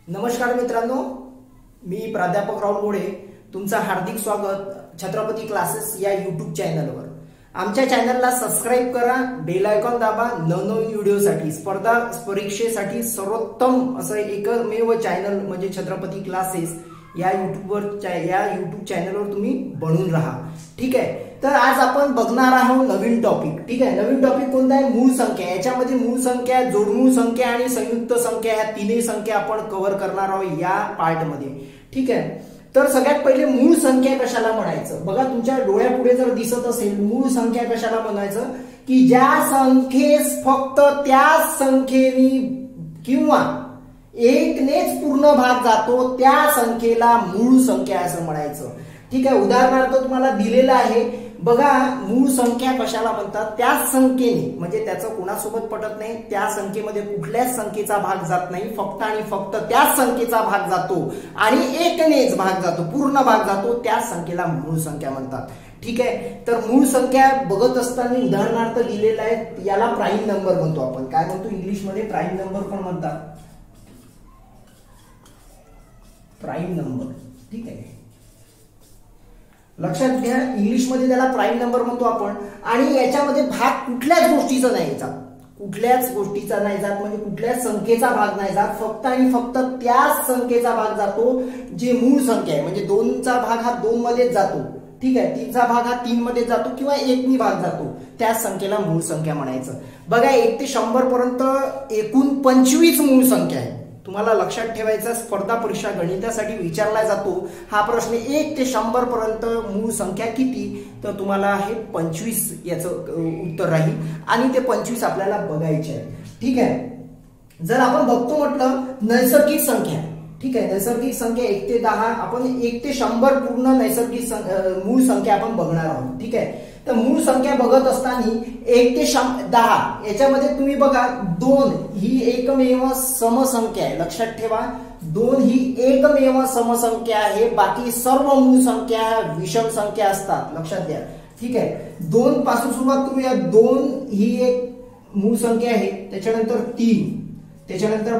नमस्कार मित्रांनो, मी प्राध्यापक राहुल गोडे तुमचं हार्दिक स्वागत छत्रपती क्लासेस या यूट्यूब चॅनलवर। आमच्या चॅनलला सबस्क्राइब करा, बेल आयकॉन दाबा। नवनवीन व्हिडिओसाठी स्पर्धा परीक्षेसाठी सर्वोत्तम असं एकमेव चॅनल म्हणजे छत्रपती क्लासेस या यूट्यूब चॅनलवर तुम्ही बनून राहा। ठीक आहे, तर आज आपण बघणार आहोत नवीन टॉपिक। ठीक आहे, नवीन टॉपिक कोणता आहे? मूळ संख्या। याच्यामध्ये मूळ संख्या, जोडमूळ संख्या आणि संयुक्त संख्या ह्या तीनही संख्या आपण कव्हर करणार आहोत या पार्ट मध्ये। ठीक आहे, तर सगळ्यात पहिले मूळ संख्या कशाला म्हणायचं बघा, तुमच्या डोळ्यापुढे जर दिसत असेल मूळ संख्या कशाला म्हणायचं की ज्या संख्येस फक्त त्याच संख्येने किंवा एकनेच पूर्ण भाग जातो त्या संख्येला मूळ संख्या असं म्हणायचं। ठीक आहे, उदाहरणार्थ तुम्हाला दिलेलं आहे बघा, मूळ संख्या कशाला म्हणतात? त्याच संख्येने म्हणजे त्याचं कोणासोबत पटत नाही, त्या संख्येमध्ये कुठल्याच संख्येचा भाग जात नाही, फक्त आणि फक्त त्याच संख्येचा भाग जातो आणि एकनेच भाग जातो, पूर्ण भाग जातो, त्या संख्येला मूळ संख्या म्हणतात। ठीक आहे, तर मूळ संख्या बघत असताना उदाहरणार्थ दिलेला आहे, याला प्राईम नंबर म्हणतो आपण। काय म्हणतो इंग्लिश मध्ये? प्राईम नंबर पण म्हणतात, प्राईम नंबर। ठीक आहे, लक्षात घ्या, इंग्लिश मध्ये त्याला प्राईम नंबर म्हणतो आपण। आणि याच्यामध्ये भाग कुठल्याच गोष्टीचा नाही जात, कुठल्याच गोष्टीचा नाही जात म्हणजे कुठल्याच संख्येचा भाग नाही जात, फक्त आणि फक्त त्याच संख्येचा भाग जातो जे मूळ संख्या आहे। म्हणजे 2चा भाग हा 2 मध्येच जातो, ठीक आहे, 3चा भाग हा 3 मध्ये जातो किंवा 1नी भाग जातो, त्याच संख्येला मूळ संख्या म्हणायचं। बघा, 1 ते 100 पर्यंत एकूण 25 मूळ संख्या आहे। तुम्हाला लक्षात ठेवायचा, स्पर्धा परीक्षा गणितासाठी विचारला जातो हा प्रश्न, 1 ते 100 पर्यंत मूळ संख्या किती? तर तुम्हाला हे 25 याचं उत्तर राहील आणि ते 25 आपल्याला बघायचे आहे। ठीक आहे, जर आपण बघतो म्हटलं नैसर्गिक संख्या, ठीक आहे, नैसर्गिक संख्या 1 ते 10, आपण 1 ते 100 पूर्ण नैसर्गिक मूळ संख्या आपण बघणार आहोत। ठीक आहे, तर मूळ संख्या बघत असताना 1 ते 10 याच्यामध्ये तुम्ही बघा 2 ही एकमेव समसंख्या आहे। लक्षात ठेवा, 2 ही एकमेव समसंख्या आहे, बाकी सर्व मूळ संख्या विषम संख्या असतात, लक्षात द्या। ठीक आहे, 2 पासून सुरुवात करूया। 2 ही एक मूळ संख्या आहे, त्याच्यानंतर 3, त्याच्यानंतर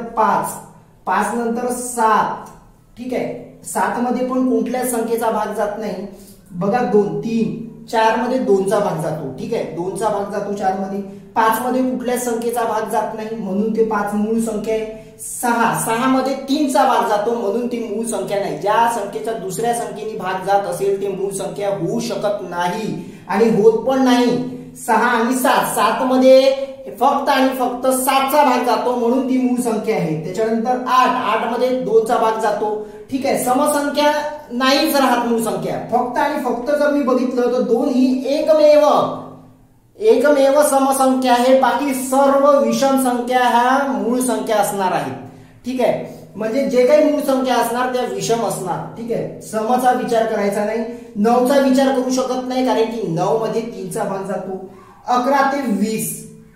5 नंतर 7। ठीक आहे, 7 मध्ये पण कुठल्याच संख्येचा भाग जात नाही बघा, 2, 3, 4 मध्ये 2चा भाग जातो। ठीक आहे, 2चा भाग जातो 4 मध्ये, 5 मध्ये कुठल्याच संख्येचा भाग जात नाही म्हणून ते 5 मूळ संख्या आहे। 6 मध्ये 3चा भाग जातो म्हणून ती मूळ संख्या नाही। ज्या संख्येचा दुसऱ्या संख्येने भाग जात असेल ते मूळ संख्या होऊ शकत नाही आणि होत पण नाही। 6 आणि 7 मध्ये फक्त आणि फक्त 7चा भाग जातो म्हणून ती मूळ संख्या आहे। त्याच्यानंतर 8 मध्ये 2चा भाग जातो। ठीक आहे, समसंख्या नाहीच राहत मूळ संख्या, फक्त आणि फक्त जर मी बघितलं तर 2 ही एकमेव समसंख्या आहे, बाकी सर्व विषम संख्या ह्या मूळ संख्या असणार आहेत। ठीक आहे, म्हणजे जे काही मूळ संख्या असणार त्या विषम असणार। ठीक आहे, समचा विचार करायचा नाही, 9चा विचार करू शकत नाही कारण की 9 मध्ये 3चा भाग जातो। 11 ते 20,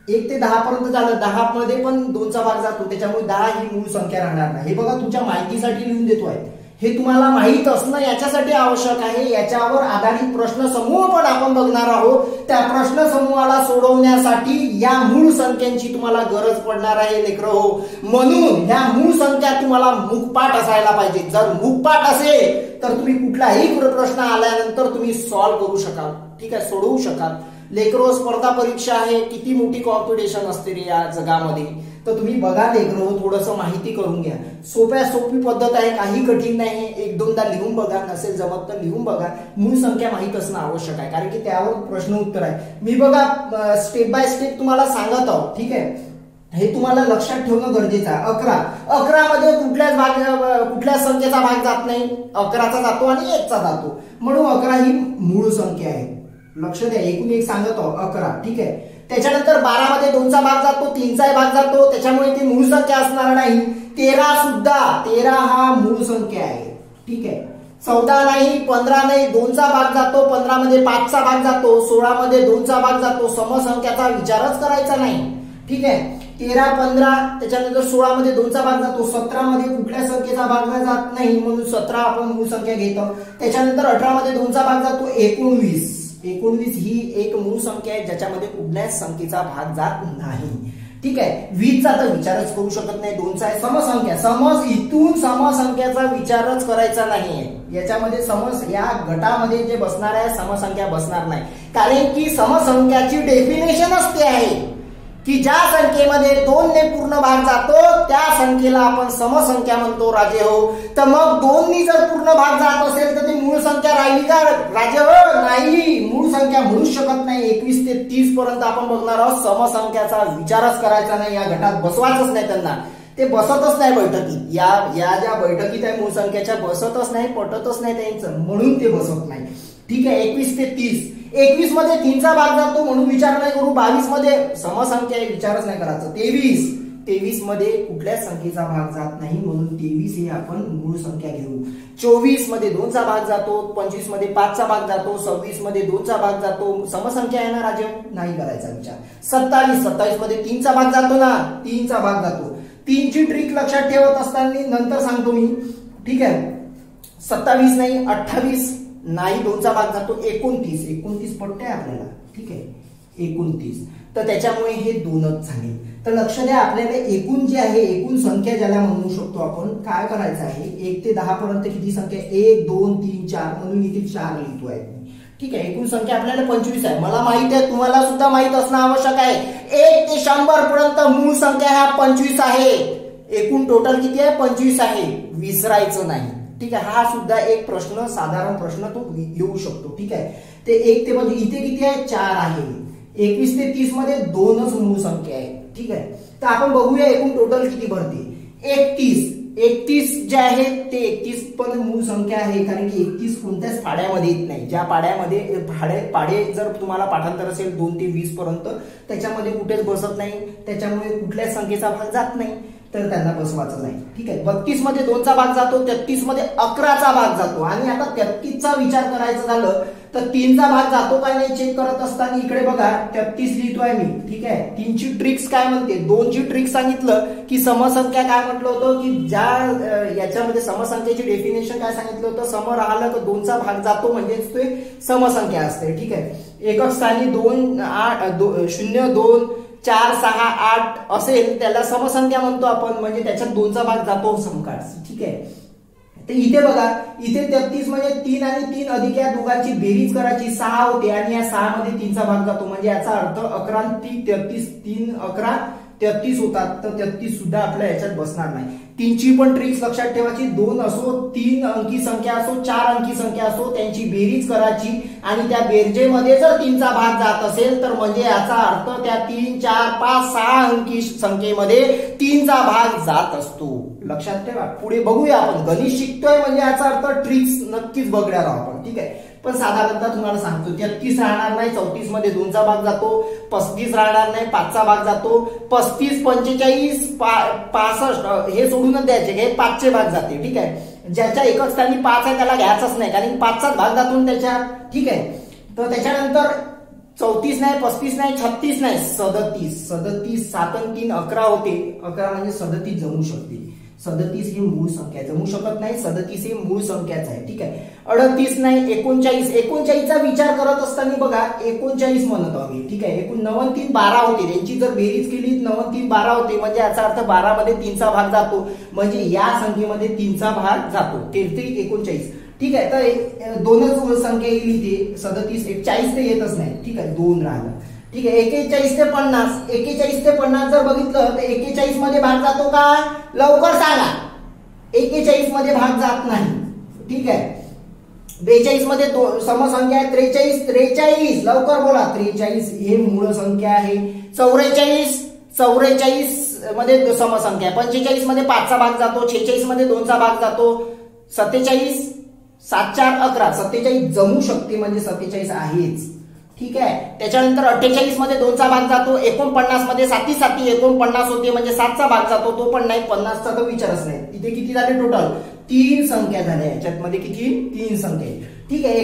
1 ते 10 पर्यंत झालं, 10 मध्ये पण 2चा भाग जातो, त्याच्यामुळे 10 ही मूळ संख्या राहणार नाही। हे बघा तुमच्या माहितीसाठी लिहून देतोय, हे तुम्हाला माहित असणं याच्यासाठी आवश्यक आहे। याच्यावर आधारित प्रश्न समूह पण आपण बघणार आहोत, त्या प्रश्न समूहाला सोडवण्यासाठी या मूळ संख्यांची तुम्हाला गरज पडणार आहे लेकरं हो। म्हणून ह्या मूळ संख्या तुम्हाला मुखपाठ असायला पाहिजे। जर मुखपाठ असेल तर तुम्ही कुठलाही प्रश्न आल्यानंतर तुम्ही सॉल्व्ह करू शकाल, ठीक आहे, सोडवू शकाल। लेकरो, स्पर्धा परीक्षा आहे, किती मोठी कॉम्पिटिशन असते रे या जगामध्ये, तर तुम्ही बघा लेकरो, थोडंसं माहिती करून घ्या। सोपी पद्धत आहे, काही कठीण नाही। 1-2दा लिहून बघा, नसेल जमत तर लिहून बघा। मूळ संख्या माहित असणं आवश्यक आहे कारण की त्यावर प्रश्न उत्तर आहे। मी बघा स्टेप बाय स्टेप तुम्हाला सांगत आहोत। ठीक आहे, हे तुम्हाला लक्षात ठेवणं गरजेचं आहे। 11 मध्ये कुठल्याच संख्येचा भाग जात नाही, 11चा जातो आणि 1चा जातो म्हणून 11 ही मूळ संख्या आहे। लक्ष द्या, एकूण एक सांगत आहोत 11। ठीक आहे, त्याच्यानंतर 12 मध्ये 2चा भाग जातो, 3चाही भाग जातो, त्याच्यामुळे ती मूळ संख्या असणार नाही। 13 हा मूळ संख्या आहे। ठीक आहे, 14 नाही, 15 नाही, 2चा भाग जातो, 15 मध्ये 5चा भाग जातो, 16 मध्ये 2चा भाग जातो, समसंख्याचा विचारच करायचा नाही। ठीक आहे, 13, 15, त्याच्यानंतर 16 मध्ये 2चा भाग जातो, 17 मध्ये कुठल्या संख्येचा भाग जात नाही म्हणून 17 आपण मूळ संख्या घेतो। त्याच्यानंतर 18 मध्ये 2चा भाग जातो, 19 ही एक मूळ संख्या आहे ज्याच्यामध्ये कुठल्याच संख्येचा भाग जात नाही। ठीक आहे. 20चा तर विचारच करू शकत नाही, 2चा आहे समसंख्या. इथून समसंख्याचा विचारच करायचा नाहीये. याच्यामध्ये या गटामध्ये जे बसणार आहे समसंख्या बसणार नाही, कारण की समसंख्याची डेफिनेशनच ते आहे की ज्या संख्येमध्ये 2 ने पूर्ण भाग जातो त्या संख्येला आपण समसंख्या म्हणतो राजे हो. तर मग 2 नी जर पूर्ण भाग जात असेल तर ती मूळ संख्या राहिली का राजे हो? नाही, मूळ संख्या म्हणू शकत नाही. 21 ते 30 पर्यंत आपण बघणार आहोत. समसंख्याचा विचारच करायचा नाही, या गटात बसवायचंच नाही त्यांना. ते बसतच नाही बैठकीत. या ज्या बैठकीत आहे मूळ संख्याच्या बसतच नाही, पटतच नाही त्यांचं, म्हणून ते बसत नाही. ठीक आहे. 21 ते 30. 21 मध्ये 3चा भाग जातो म्हणून विचार नाही करू. 22 मध्ये समसंख्या आहे, विचारच नाही करायचं. 23 मध्ये कुठल्याच संख्येचा भाग जात नाही म्हणून 23 हे आपण मूळ संख्या घेऊ. 24 मध्ये 2चा भाग जातो, 25 मध्ये 5चा भाग जातो, 26 मध्ये 2चा भाग जातो. समसंख्या आहे ना राजे, नाही करायचा विचार. 27 मध्ये 3चा भाग जातो ना, 3चा भाग जातो. 3ची ट्रिक लक्षात ठेवत असताना नंतर सांगतो मी. ठीक आहे. 27 नाही, 28 नाही, 2चा भाग जातो. 29 पट्टे आपल्याला. ठीक आहे. 29. तर त्याच्यामुळे हे 2च झाले. तर लक्ष द्या, आपल्याला एकूण जे आहे, एकूण संख्या ज्याला म्हणू शकतो आपण, काय करायचं आहे, 1 ते 10 पर्यंत किती संख्या, 1 2 3 4 म्हणून इथे 4 लिहितो आहे. ठीक आहे. एकूण संख्या आपल्याला 25 आहे. मला माहित आहे, तुम्हाला सुद्धा माहित असणं आवश्यक आहे. 1 ते 100 पर्यंत मूळ संख्या ह्या 25 आहे. एकूण टोटल किती आहे, 25 आहे. विसरायचं नाही. ठीक आहे. हा सुद्धा एक प्रश्न, साधारण प्रश्न तो येऊ शकतो. ठीक आहे. ते 1 ते 25 इथे किती आहे, 4 आहे. 21 ते 30 मध्ये 2च मूळ संख्या आहे. ठीक आहे. तर आपण बघूया एकूण टोटल किती भरते. 31 जे आहे ते 31 पण मूळ संख्या आहे, कारण की 31 कोणत्याच पाड्यामध्ये येत नाही. ज्या पाड्यामध्ये पाडे जर तुम्हाला पाठांतर असेल 2 ते 20 पर्यंत, त्याच्यामध्ये कुठेच बसत नाही, त्याच्यामुळे कुठल्याच संख्येचा भाग जात नाही, तर त्यांना बसवायचं नाही. ठीक आहे. 32 मध्ये 2चा भाग जातो, 33 मध्ये 11चा भाग जातो. आणि आता 33चा विचार करायचं झालं तर 3चा भाग जातो काय नाही चेक करत असताना इकडे बघा 33 लिहितोय मी. ठीक आहे. 3ची ट्रिक्स काय म्हणते, 2ची ट्रिक सांगितलं की समसंख्या काय म्हटलं होतं की ज्या याच्यामध्ये समसंख्येची डेफिनेशन काय सांगितलं होतं, सम राहिलं तर 2चा भाग जातो म्हणजेच ते समसंख्या असते. ठीक आहे. एकक स्थानी 2 8 0 2 4 6 8 असेल त्याला समसंख्या म्हणतो आपण, म्हणजे त्याच्यात 2चा भाग जातो समकाळ. ठीक आहे. तर इथे बघा, इथे 33 म्हणजे 3 आणि 3 अधिक या दोघांची बेरीज करायची 6 होते आणि या 6 मध्ये 3चा भाग जातो, म्हणजे याचा अर्थ 11 आणि 33 3 11 33 होतात. तर 33 सुद्धा आपल्या याच्यात बसणार नाही. 3ची पण ट्रिक्स लक्षात ठेवायची. 2 असो, 3 अंकी संख्या असो, 4 अंकी संख्या असो, त्यांची बेरीज करायची आणि त्या बेरजेमध्ये जर 3चा भाग जात असेल तर म्हणजे याचा अर्थ त्या 3 4 5 6 अंकी संख्येमध्ये 3चा भाग जात असतो. लक्षात ठेवा. पुढे बघूया आपण. गणित शिकतोय म्हणजे याचा अर्थ ट्रिक्स नक्कीच बघणार आहोत आपण. ठीक आहे. पण साधारणतः तुम्हाला सांगतो 33 राहणार नाही, 34 मध्ये 2चा भाग जातो, 35 राहणार नाही, 5चा भाग जातो, 35 45 65 हे सोडूनच द्यायचे, हे 5चे भाग जाते. ठीक आहे. ज्याच्या एकच स्थानी 5 आहे त्याला घ्यायचाच नाही, कारण 5चाच भाग जातो त्याच्यात. ठीक आहे. तर त्याच्यानंतर 34 नाही, 35 नाही, 36 नाही, 37 7 आणि 3 11 होते. 11 म्हणजे 37 जमू शकते. 37 ही मूळ संख्या जमू शकत नाही, 37 ही मूळ संख्याच आहे. ठीक आहे. 38 नाही, 39चा विचार करत असताना बघा 39 म्हणत आहोत. ठीक आहे. एकूण 9 आणि 3 12 होते, त्यांची जर बेरीज केली 9 आणि 3 12 होते, म्हणजे याचा अर्थ 12 मध्ये 3चा भाग जातो, म्हणजे या संख्येमध्ये 3चा भाग जातो. 33 39. ठीक आहे. तर 2च संख्या येईल इथे. 37 41 ते येतच नाही. ठीक आहे. 2 राहिलं. ठीक आहे. 41 ते 50 जर बघितलं तर 41 मध्ये भाग जातो का, लवकर सांगा. 41 मध्ये भाग जात नाही. ठीक आहे. 42 मध्ये समसंख्या आहे 43 लवकर बोला. 43 हे मूळ संख्या आहे. 44 मध्ये समसंख्या आहे. 45 मध्ये 5चा भाग जातो, 46 मध्ये 2चा भाग जातो, 47 7 4 11 47 जमू शकते, म्हणजे 47 आहेच. ठीक आहे. त्याच्यानंतर 48 मध्ये 2चा भाग जातो, 49 मध्ये 7 49 होते, म्हणजे 7चा भाग जातो, तो पण नाही. 50चा तर विचारच नाही. इथे किती झाले टोटल, 3 संख्या झाल्या. याच्यात मध्ये किती, 3 संख्या. ठीक आहे.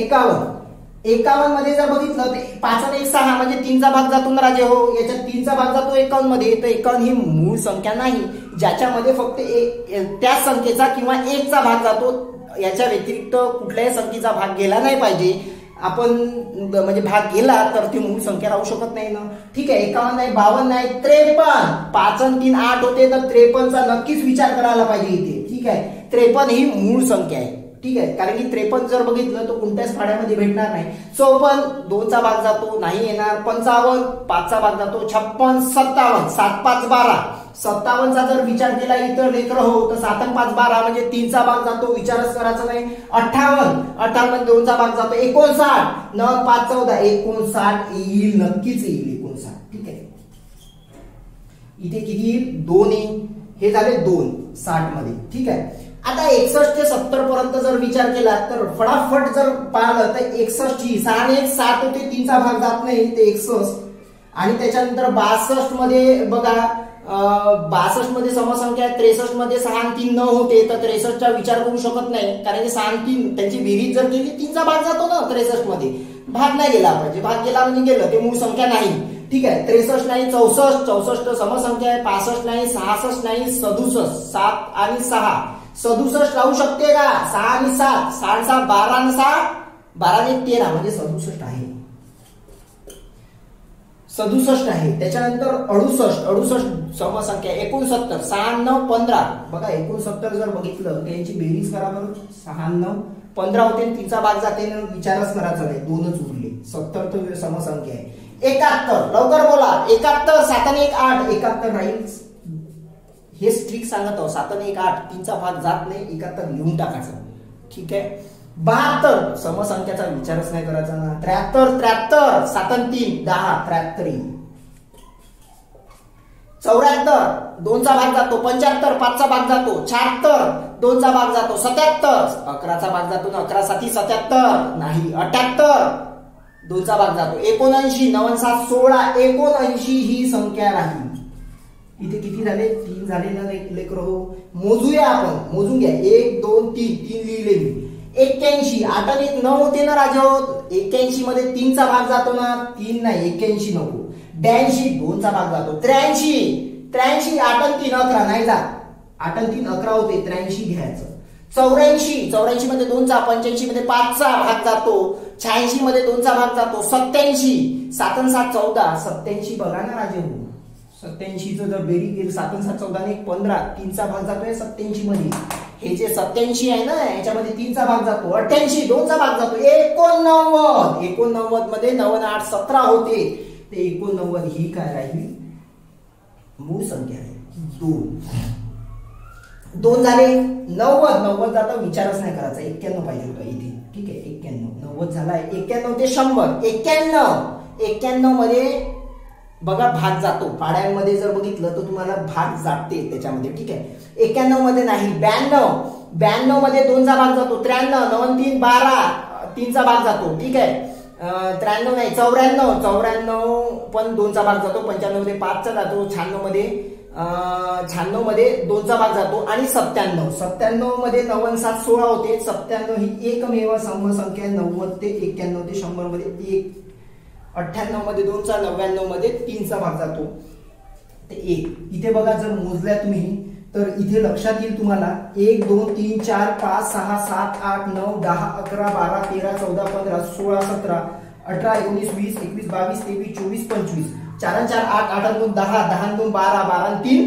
51 मध्ये जर बघितलं तर 5 आणि 1 6 म्हणजे 3चा भाग जातो ना राजे हो. याच्यात 3चा भाग जातो 51 मध्ये. तर 51 ही मूळ संख्या नाही, ज्याच्यामध्ये फक्त त्याच संख्येचा किंवा 1चा भाग जातो. याच्या व्यतिरिक्त कुठल्याही संख्येचा भाग गेला नाही पाहिजे. आपण म्हणजे भाग गेला तर ती मूळ संख्या राहू शकत नाही ना. ठीक आहे, 51 नाही, 52 नाही, 53. 5 आणि 3 8 होते, तर 53चा नक्कीच विचार करायला पाहिजे इथे. ठीक आहे, 53 ही मूळ संख्या आहे. ठीक आहे, कारण की 53 जर बघितलं तर कोणत्याच पाड्यामध्ये भेटणार नाही. 54 2चा भाग जातो, नाही येणार. 55 5चा भाग जातो. 56 57 7 5 12. 57चा जर विचार केला इतर लेकर हो तर 7 आणि 5 12 म्हणजे 3चा भाग जातो, विचारच करायचा नाही. 58 मध्ये 2चा भाग जातो. 59 9 5 14 59 येईल, नक्कीच येईल 59. ठीक आहे, इथे किती येईल? 2 येईल. हे झाले 2 60 मध्ये. ठीक आहे, आता 61 ते 70 पर्यंत जर विचार केला तर फटाफट जर पाहिलं तर 61 ही 6 आणि 1 7 होते, 3चा भाग जात नाही, ते 61. आणि त्याच्यानंतर 62 मध्ये बघा, 62 मध्ये समसंख्या आहे. 63 मध्ये 6 आणि 3 9 होते, तर 63चा विचार करू शकत नाही, कारण की 6 आणि 3 त्यांची बेरीज जर केली 3चा भाग जातो ना. 63 मध्ये भाग नाही गेला पाहिजे, भाग गेला म्हणजे गेलं, ते मूळ संख्या नाही. ठीक आहे, 63 नाही, 64 64 समसंख्या आहे. 65 नाही, 66 नाही, 67 7 आणि 6 67 राहू शकते का? 6 आणि 7 6 6 12 आणि 6 12 आणि 13 म्हणजे 67 आहे. 67 आहे. त्याच्यानंतर 68 समसंख्या 69 6 9 15. बघा 69 जर बघितलं तर यांची बेरीज करा बरं. 6 9 15 होते, 3चा भाग जाते, विचारच करायचा नाही, 2च उरले. 70 तर समसंख्या आहे. 71 लवकर बोला. 71 7 आणि 1 8 71 राहील. हे स्ट्रिक सांगत आहो. 7 आणि 1 8 3चा भाग जात नाही, 71 लिहून टाकायचं. ठीक आहे, 72 समसंख्याचा विचारच नाही करायचा ना. 73 7 आणि 3 10 73. 74 2चा भाग जातो. 75 5चा भाग जातो. 76 2चा भाग जातो. 77 11चा भाग जातो ना. 11 7 77 नाही. 78 2चा भाग जातो. 79 9 7 16 79 ही संख्या राहील. इथे किती झाले? 3 झाले ना लेकर हो. मोजूया आपण, मोजून घ्या. 1 2 3 3 लिहिले मी. 81 8 आणि 1 9 होते ना राजा. 81 मध्ये 3चा भाग जातो ना. 3 नाही, 81 नको. 82 2चा भाग जातो. 83 8 आणि 3 11 नाही जात. 8 आणि 3 11 होते, 83 घ्यायचं. 84 मध्ये 2चा 85 मध्ये 5चा भाग जातो. 86 मध्ये 2चा भाग जातो. 87 7 आणि 7 14 87 बघा ना राजे. 87 जर बेरीज केली 7 आणि 7 14 आणि 15 3चा भाग जातोय 87 मध्ये. हे जे 87 आहे ना याच्यामध्ये 3चा भाग जातो. 88 2चा भाग जातो. 89 मध्ये 9 आणि 8 17 होते, ते 89 ही काय राहील? मूळ संख्या आहे. 2 झाले. 90 जाता विचारच नाही करायचा. 91 पाहिजे होता इथे. ठीक आहे, 91 90 झालाय. 91 ते 100 91 मध्ये बघा भाग जातो. पाड्यांमध्ये जर बघितलं तर तुम्हाला भाग जाते त्याच्यामध्ये. ठीक आहे, 91 मध्ये नाही. 92 मध्ये 2चा भाग जातो. 93 9 आणि 3 12 3चा भाग जातो. ठीक आहे, 93 नाही. 94 पण 2चा भाग जातो. 95 मध्ये 5चा जातो. 96 मध्ये 2चा भाग जातो. आणि 97 मध्ये 9 आणि 7 16 होते. 97 ही एकमेव समसंख्या. 90 ते 91 ते 100 मध्ये 1. 98 मध्ये 2चा, 99 मध्ये 3चा भाग जातो, ते 1. इथे बघा जर मोजल्या तुम्ही तर इथे लक्षात येईल तुम्हाला 1 2 3 4 5 6 7 8 9 10 11 12 13 14 15 16 17 18 19 20 21 22 23 24 25. 4 आणि 4 8 8 आणि 2 10 10 आणि 2 12 12 आणि 3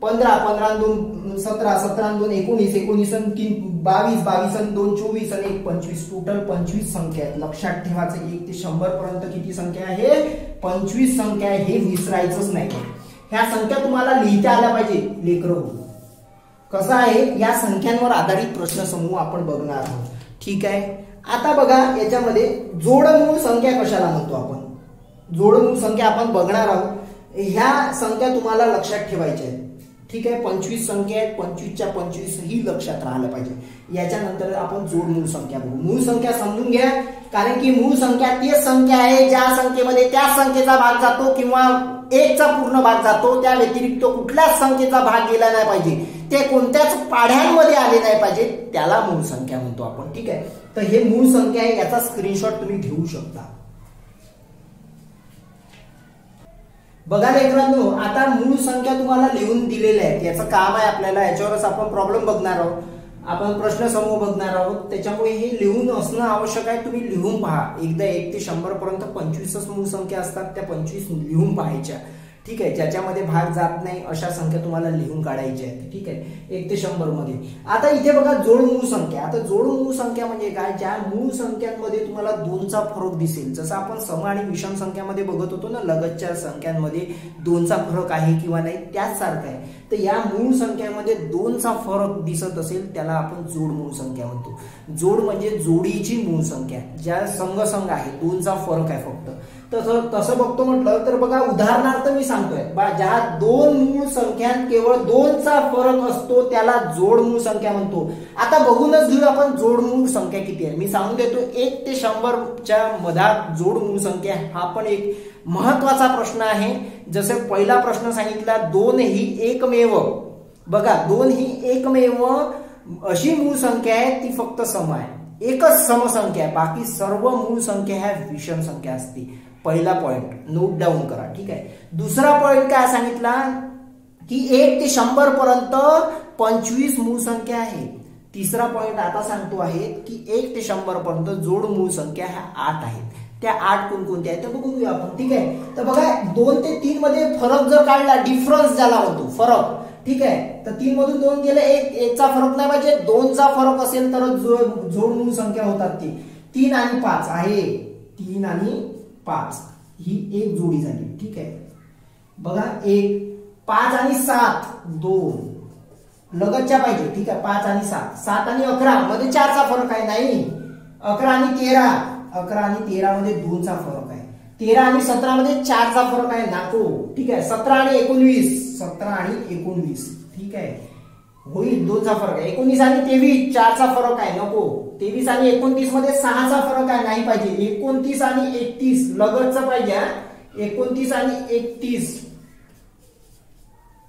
15 15 आणि 2 17 17 आणि 2 19 19 आणि 3 22 22 आणि 2 24 आणि 1 25. टोटल 25 संख्या आहेत. लक्षात ठेवायचं 1 ते 100 पर्यंत किती संख्या आहे? 25 संख्या आहे. हे विसरायचंच नाही. ह्या संख्या तुम्हाला लिहिता आल्या पाहिजे लेकरं. कसं आहे, या संख्यांवर आधारित प्रश्न समूह आपण बघणार आहोत. ठीक आहे, आता बघा याच्यामध्ये जोडमूळ संख्या कशाला म्हणतो आपण? जोडमूळ संख्या आपण बघणार आहोत. ह्या संख्या तुम्हाला लक्षात ठेवायच्या आहेत. ठीक आहे, 25 संख्या आहेत. 25च्या 25 ही लक्षात राहायला पाहिजे. याच्यानंतर आपण जोडमूळ संख्या बघू. मूळ संख्या समजून घ्या, कारण की मूळ संख्या ती संख्या आहे ज्या संख्येमध्ये त्या संख्येचा भाग जातो किंवा 1चा पूर्ण भाग जातो. त्या व्यतिरिक्त कुठल्याच संख्येचा भाग गेला नाही पाहिजे. ते कोणत्याच पाढ्यांमध्ये आले नाही पाहिजे, त्याला मूळ संख्या म्हणतो आपण. ठीक आहे, तर हे मूळ संख्या आहे. याचा स्क्रीनशॉट तुम्ही घेऊ शकता. बघा मित्रांनो, आता मूळ संख्या तुम्हाला लिहून दिलेल्या आहेत. याचं काम आहे आपल्याला, याच्यावरच आपण प्रॉब्लेम बघणार आहोत. आपण प्रश्न समूह बघणार आहोत, त्याच्यामुळे हे लिहून असणं आवश्यक आहे. तुम्ही लिहून पहा. एकदा 1 ते 100 पर्यंत 25च मूळ संख्या असतात, त्या 25 लिहून पाहायच्या. ठीक आहे, ज्याच्यामध्ये भाग जात नाही अशा संख्या तुम्हाला लिहून काढायच्या आहेत. ठीक आहे, 1 ते 100 मध्ये. आता इथे बघा जोड मूळ संख्या. आता जोड मूळ संख्या म्हणजे काय, ज्या मूळ संख्यांमध्ये तुम्हाला 2चा फरक दिसेल. जसं आपण सम आणि विषम संख्यामध्ये बघत होतो ना, लगतच्या संख्यांमध्ये 2चा फरक आहे किंवा नाही, त्याच सारखं आहे. तर या मूळ संख्यामध्ये 2चा फरक दिसत असेल त्याला आपण जोड मूळ संख्या म्हणतो. जोड म्हणजे जोडीची मूळ संख्या, ज्या संघ आहे, 2चा फरक आहे फक्त. तसं बघतो म्हटलं तर बघा, उदाहरणार्थ मी सांगतोय, ज्या 2 मूळ संख्यात केवळ 2चा फरक असतो त्याला जोड मूळ संख्या म्हणतो. आता बघूनच घेऊ आपण जोड मूळ संख्या किती आहे. मी सांगून देतो, 1 ते 100च्या मधात जोड मूळ संख्या हा पण एक महत्वाचा प्रश्न आहे. जसे पहिला प्रश्न सांगितला, 2 ही एकमेव. बघा, 2 ही एकमेव अशी मूळ संख्या आहे ती फक्त सम आहे. एकच समसंख्या आहे, बाकी सर्व मूळ संख्या ह्या विषम संख्या असते. पहिला पॉइंट नोट डाऊन करा. ठीक आहे. दुसरा पॉइंट काय सांगितला की 1 ते 100 पर्यंत 25 मूळ संख्या आहे. तिसरा पॉइंट आता सांगतो आहे की 1 ते 100 पर्यंत जोड मूळ संख्या ह्या 8 आहेत. त्या 8 कोणकोणत्या आहेत ते बघून घेऊ आपण. ठीक आहे, तर बघा 2 ते 3 मध्ये फरक जर काढला, डिफरन्स ज्याला म्हणतो, फरक. ठीक आहे, तर 3 मधून 2 गेले, 1चा फरक नाही पाहिजे. 2चा फरक असेल तर जोड मूळ संख्या होतात ती. 3 आणि 5 आहे, 3 आणि 5 ही एक जोडी झाली. ठीक आहे, बघा 1, 5 आणि 7 2 लगतच्या पाहिजे. ठीक आहे, 5 आणि 7, 7 आणि 11 मध्ये 4चा फरक आहे. नाही, 11 आणि 13, 11 आणि 13 मध्ये 2चा फरक आहे. 13 आणि 17 मध्ये 4चा फरक आहे. नको. ठीक आहे, 17 आणि 19, 17 आणि 19. ठीक आहे, होईल, 2चा फरक आहे. 19 आणि 23 4चा फरक आहे. नको. 23 आणि 29 मध्ये 6चा फरक आहे. नाही पाहिजे. 29 आणि 31 लगतचं पाहिजे. 29 आणि 31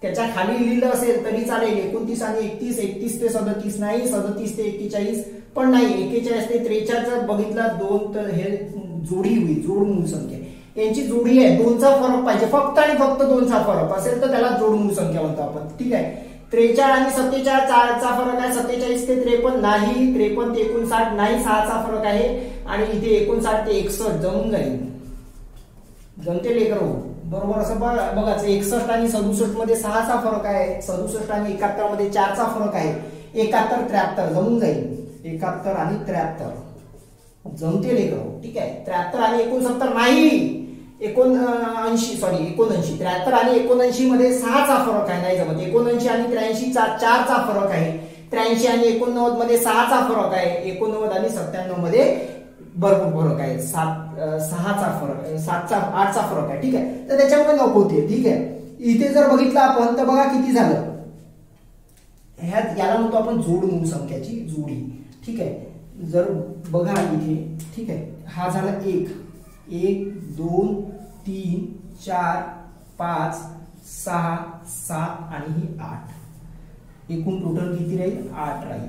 त्याच्या खाली लिहिलं असेल तरी चालेल. 29 आणि 31, 31 ते 37 नाही, 37 ते 41 पण नाही, 41 ते 43 जर बघितला 2 तर हे जोडी होईल, जोड मूळ संख्या. यांची जोडी आहे, 2चा फरक पाहिजे फक्त आणि फक्त. 2चा फरक असेल तर त्याला जोड मूळ संख्या म्हणतो आपण. ठीक आहे, 43 आणि 47 4चा फरक आहे. 47 ते 53 नाही, 53 ते 59 नाही, 6चा फरक आहे. आणि इथे 59 ते 61 जमून जाईल. जमते लेकर हो, बरोबर असं बघायचं. 61 आणि 67 मध्ये 6चा फरक आहे. 67 आणि 71 मध्ये 4चा फरक आहे. 71 73 जमून जाईल. 71 आणि 73 जमते लेकर हो. ठीक आहे, 73 आणि 69 नाही, 79 73 आणि 79 मध्ये 6चा फरक आहे. नाही जमत. 79 आणि 83 4चा फरक आहे. 83 आणि 89 मध्ये 6चा फरक आहे. 89 आणि 97 मध्ये भरपूर फरक आहे. 6चा फरक आहे, 8चा फरक आहे. ठीक आहे, तर त्याच्यामुळे नको होते. ठीक आहे, इथे जर बघितलं आपण तर बघा किती झालं. याला म्हणतो आपण जोड मूळ संख्याची जोडी. ठीक आहे, जर बघा इथे. ठीक आहे, हा झाला 1 1 2 3 4 5 6 7 आणि ही 8. एकूण टोटल किती राहील? 8 राहील.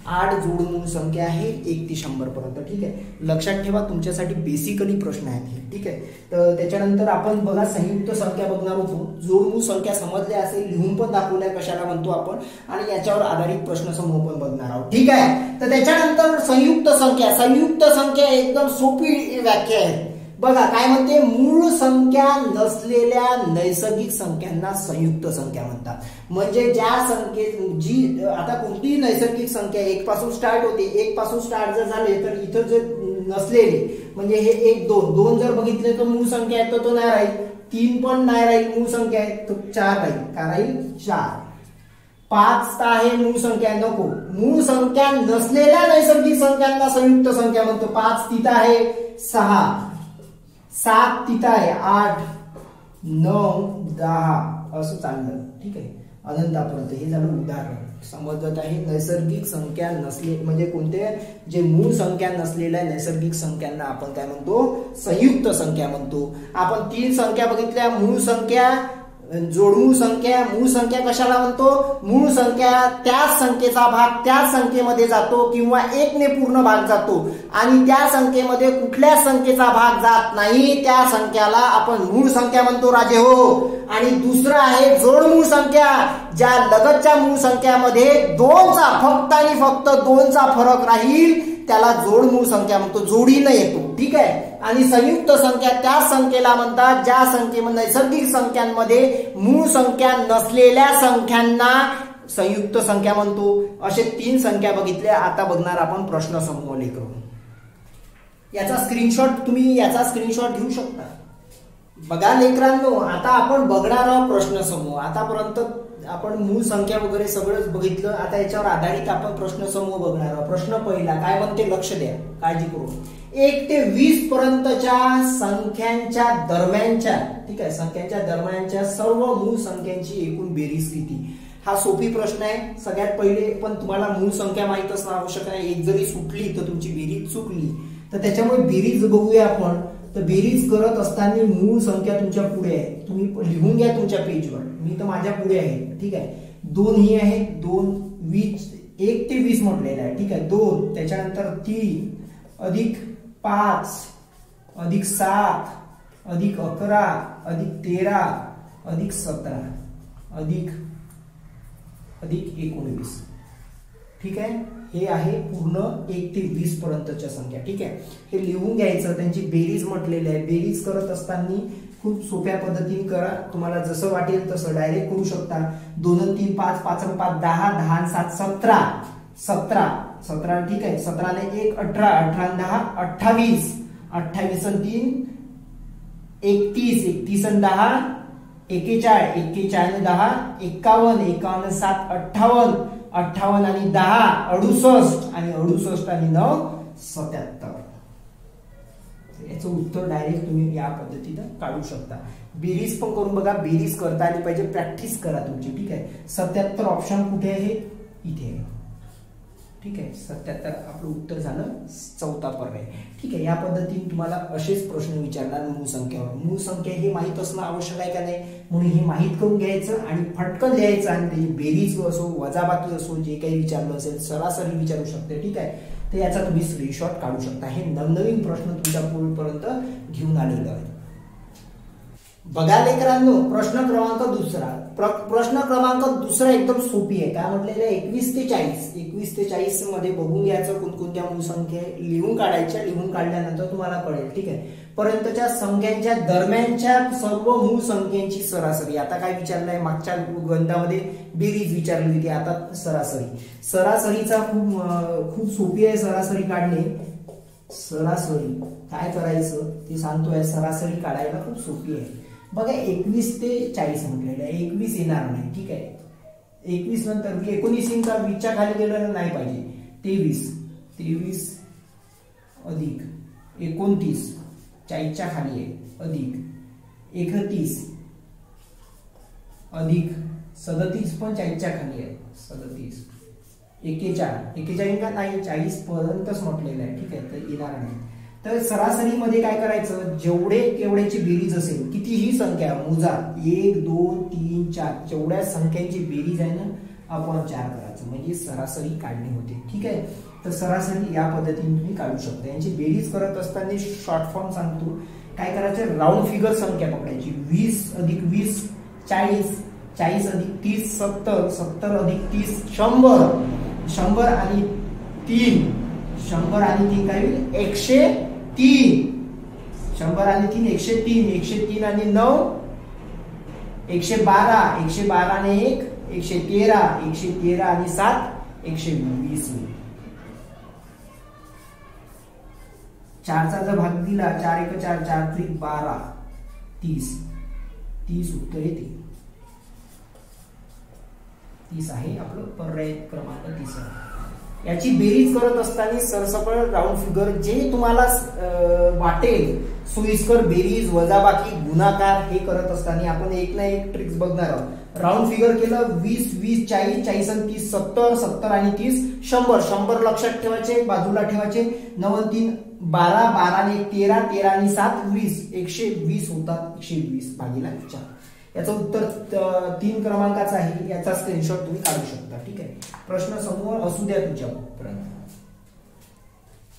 8 जोड मूळ संख्या आहे 1 ते 100 पर्यंत. ठीक आहे, लक्षात ठेवा, तुमच्यासाठी बेसिकली प्रश्न आहेत हे. ठीक आहे, तर त्याच्यानंतर आपण बघा संयुक्त संख्या बघणार होतो. जोड मूळ संख्या समजल्या असेल, लिहून पण दाखवल्या कशाला म्हणतो आपण, आणि याच्यावर आधारित प्रश्न समूह पण बघणार आहोत. ठीक आहे, तर त्याच्यानंतर संयुक्त संख्या. संयुक्त संख्या एकदम सोपी व्याख्या आहे. बघा काय म्हणते, मूळ संख्या नसलेल्या नैसर्गिक संख्यांना संयुक्त संख्या म्हणतात. म्हणजे ज्या संख्येत जी आता कोणतीही नैसर्गिक संख्या 1 पासून स्टार्ट होते, 1 पासून स्टार्ट जर झाले तर इथं जे नसलेले म्हणजे हे 1 2 2 जर बघितले तर मूळ संख्या आहे, तर तो नाही राहील. 3 पण नाही राहील, मूळ संख्या आहे, तो 4 राहील. का राहील? 4. 5 आहे मूळ संख्या, नको. मूळ संख्या नसलेल्या नैसर्गिक संख्यांना संयुक्त संख्या म्हणतो. 5 तिथं आहे, 6 7 तिथं आहे, 8 9 10 असं चाललं. ठीक आहे, अनंतापर्यंत. हे झालं उदाहरण. समजत आहे. नैसर्गिक संख्या नसले म्हणजे कोणते, जे मूळ संख्या नसलेल्या नैसर्गिक संख्यांना आपण काय म्हणतो? संयुक्त संख्या म्हणतो. आपण 3 संख्या बघितल्या, मूळ संख्या जोडमूळ संख्या, मूळ संख्या कशाला म्हणतो? मूळ संख्या त्याच संख्येचा भाग त्याच संख्येमध्ये जातो किंवा 1 ने पूर्ण भाग जातो आणि त्या संख्येमध्ये कुठल्याच संख्येचा भाग जात नाही त्या संख्याला आपण मूळ संख्या म्हणतो राजे हो. आणि दुसरं आहे जोडमूळ संख्या, ज्या लगतच्या मूळ संख्यामध्ये 2चा फक्त आणि फक्त 2चा फरक राहील त्याला जोडमूळ संख्या म्हणतो, जोडीनं येतो. ठीक आहे. आणि संयुक्त संख्या त्या संख्येला म्हणतात ज्या संख्येमध्ये नैसर्गिक संख्यांमध्ये मूळ संख्या नसलेल्या संख्यांना संयुक्त संख्या म्हणतो. असे 3 संख्या बघितल्या. आता बघणार आपण प्रश्न समूह लेकरू. याचा स्क्रीनशॉट घेऊ शकता. बघा लेकरांनो, आता आपण बघणार आहोत प्रश्न समूह. आतापर्यंत आपण मूळ संख्या वगैरे सगळंच बघितलं. आता याच्यावर आधारित आपण प्रश्न समूह बघणार आहोत. प्रश्न पहिला काय म्हणते लक्ष द्या, काळजी करून. 1 ते 20 पर्यंतच्या संख्यांच्या दरम्यानच्या, ठीक आहे, संख्यांच्या दरम्यानच्या सर्व मूळ संख्यांची एकूण बेरीज किती? हा सोपी प्रश्न आहे. सगळ्यात पहिले पण तुम्हाला मूळ संख्या माहित असणं आवश्यक आहे. एक जरी सुटली तर तुमची बेरीज चुकली, तर त्याच्यामुळे बेरीज बघूया आपण. तर बेरीज करत असताना मूळ संख्या तुमच्या पुढे आहे, तुम्ही लिहून घ्या तुमच्या पेजवर. मी तर माझ्या पुढे आहे. ठीक आहे. 2 ही आहे, 2 20 1 ते 20 म्हटलेलं आहे. ठीक आहे. 2 त्याच्यानंतर 3 अधिक 5 अधिक 7 अधिक 11 अधिक 13 अधिक 17 अधिक 19. ठीक आहे. हे आहे पूर्ण 1 ते 20 पर्यंतच्या संख्या. ठीक आहे. हे लिहून घ्यायचं, त्यांची बेरीज म्हटलेली आहे. बेरीज करत असताना खूप सोप्या पद्धतीने करा. तुम्हाला जसं वाटेल तसं डायरेक्ट करू शकता. 2 आणि 3 5 5 आणि 5 10 10 आणि 7 17 17. ठीक आहे. 17 ने 1 18 18 आणि 10 28 28 आणि 3 31 31 आणि 10 41 41 आणि 10 51 51 आणि 7 58 58 आणि 10 68 आणि 68 आणि 9 77. याचं उत्तर डायरेक्ट तुम्ही या पद्धतीने काढू शकता. बेरीज पण करून बघा. बेरीज करता आली पाहिजे, प्रॅक्टिस करा तुमची. ठीक आहे. 77 ऑप्शन कुठे आहे? इथे आहे. ठीक आहे. 77 आपलं उत्तर झालं. 4था पर्याय. ठीक आहे. या पद्धतीने तुम्हाला असेच प्रश्न विचारणार मूळ संख्यावर. मूळ संख्या हे माहित असणं आवश्यक आहे का नाही, म्हणून हे माहित करून घ्यायचं आणि फटकन लिहायचं. आणि त्याची बेरीज असो वजाबाकी असो जे काही विचारलं असेल, सरासरी विचारू शकते. ठीक आहे. तर याचा तुम्ही स्क्रीनशॉट काढू शकता. हे नवनवीन प्रश्न तुमच्या पूर्वीपर्यंत घेऊन आलेलं आहे. बघा लेकरांनो, प्रश्न क्रमांक दुसरा एकदम सोपी आहे. काय म्हटलेलं आहे? 21 ते 40. 21 ते 40 मध्ये बघून घ्यायचं कोणकोणत्या मूळ संख्या लिहून काढायच्या. लिहून काढल्यानंतर तुम्हाला कळेल. ठीक आहे. पर्यंतच्या संख्यांच्या दरम्यानच्या सर्व मूळ संख्यांची सरासरी. आता काय विचारलंय? मागच्या ग्रंथामध्ये बेरीज विचारली होती, आता सरासरी. सरासरीचा खूप सोपी आहे सरासरी काढणे. सरासरी काय करायचं ते सांगतोय. सरासरी काढायला खूप सोपी आहे. बघा 21 ते 40 म्हटलेलं आहे. 21 येणार नाही. ठीक आहे. 21 नंतर 19 इंचा 20च्या खाली गेलं नाही पाहिजे. 23 अधिक 29 40च्या खाली आहे, अधिक 31 अधिक 37 पण 40च्या खाली आहे, 37 41 का नाही 40 पर्यंतच म्हटलेलं आहे. ठीक आहे. तर येणार नाही. तर सरासरीमध्ये काय करायचं? जेवढे केवढ्याची बेरीज असेल, कितीही संख्या मोजा, 1 2 3 4 जेवढ्या संख्यांची बेरीज आहे ना आपण 4 करायचं, म्हणजे सरासरी काढणे होते. ठीक आहे. तर सरासरी या पद्धतीने तुम्ही काढू शकता. यांची बेरीज करत असताना शॉर्ट फॉर्म सांगतो. काय करायचं? राऊंड फिगर संख्या पकडायची. 20 अधिक 20 40 40 अधिक 30 70 70 अधिक 30 100 100 आणि 3 100 आणि 3 काय होईल? 103 100 आणि 3 103 103 आणि 9 112 112 आणि 1 113 113 आणि 7 120. 4चा जर भाग दिला 4 1 4 4 3 12 30 उत्तर येते. 30 आहे आपलं पर्याय क्रमांक 30. याची बेरीज करत असताना सरसकट राऊंड फिगर जे तुम्हाला वाटेल सोयीस्कर बेरीज वजाबाकी गुणाकार हे करत असताना आपण एक ना एक ट्रिक्स बघणार आहोत. राऊंड फिगर केलं 20 20 40 40 आणि 30 70 70 आणि 30 100 100 लक्षात ठेवायचे, बाजूला ठेवायचे. 9 आणि 3 12 12 आणि 13 13 आणि 7 20 120 होतात. 120 भागीला 4. याचं उत्तर 3 क्रमांकाचं आहे. याचा स्क्रीनशॉट तुम्ही काढू शकता. ठीक आहे, प्रश्न समोर असू द्या तुमच्यापर्यंत.